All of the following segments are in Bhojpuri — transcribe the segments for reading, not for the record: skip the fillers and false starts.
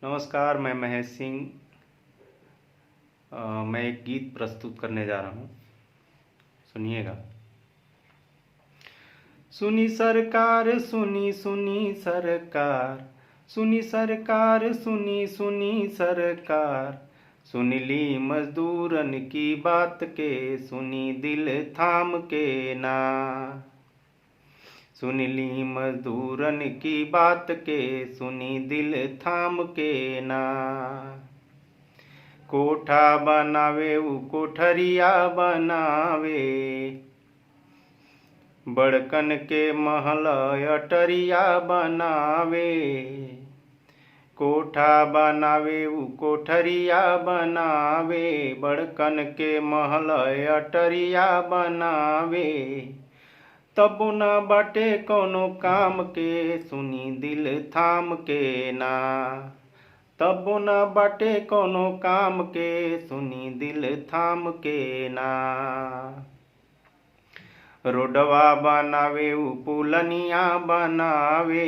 नमस्कार, मैं महेश सिंह। मैं एक गीत प्रस्तुत करने जा रहा हूँ, सुनिएगा। सुनी सरकार सुनी सुनी सरकार, सुनी सरकार सुनी सुनी सरकार, सुन ली मजदूरन की बात के, सुनी दिल थाम के ना। सुन ली मजदूरन की बात के, सुनी दिल थाम के ना। कोठा बनावे उ कोठरिया बनावे, बड़कन के महल अटरिया बनावे। कोठा बनावे उ कोठरिया बनावे, बड़कन के महल अटरिया बनावे। तब न बाटे कोनो काम के, सुनी दिल थाम के ना। तब न बाटे कोनो काम के, सुनी दिल थाम के ना। रोडवा बनावे उ पुलनिया बनावे,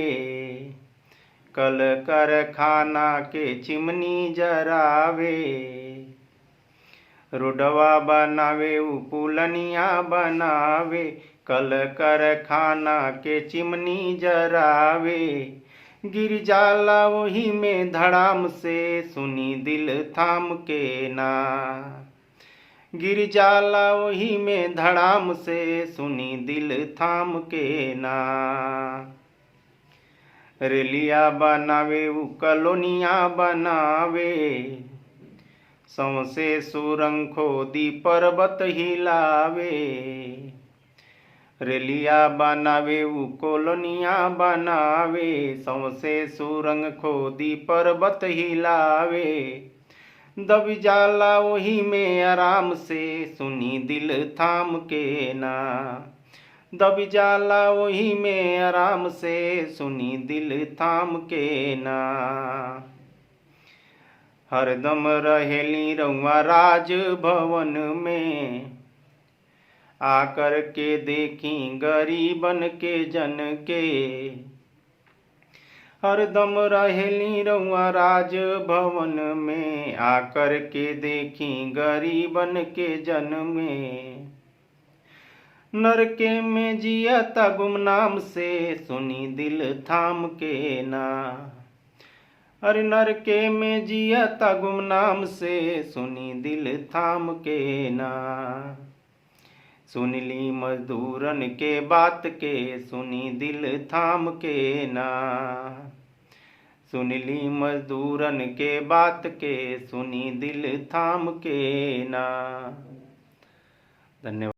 कल कारखाना के चिमनी जरावे। रोडवा बनावे उ पुलनिया बनावे, कल कारखाना के चिमनी जरावे। गिर जाला वही में धड़ाम से, सुनी दिल थाम के ना। गिर जाला वही में धड़ाम से, सुनी दिल थाम के ना। रेलिया बनावे उ कॉलोनिया बनावे, सौंसे सुरंग खोदी पर्वत हिलावे। रेलिया बनावे उ कॉलोनिया बनावे, सौंसे सुरंग खोदी पर्वत हिलावे। दब जाला वही में आराम से, सुनी दिल थाम के ना। दब जाला वही में आराम से, सुनी दिल थाम के ना। हरदम रहेली रउआ राज भवन में, आकर के देखी गरीबन के जन के। हरदम रहेली रउआ राज भवन में, आकर के देखी गरीबन के जन में। नरके में जियता गुमनाम से, सुनी दिल थाम के ना। अरे नरके में जियता गुमनाम से, सुनी दिल थाम के ना। सुन ली मजदूरन के बात के, सुनी दिल थाम के ना। सुन ली मजदूरन के बात के, सुनी दिल थाम के ना। धन्यवाद।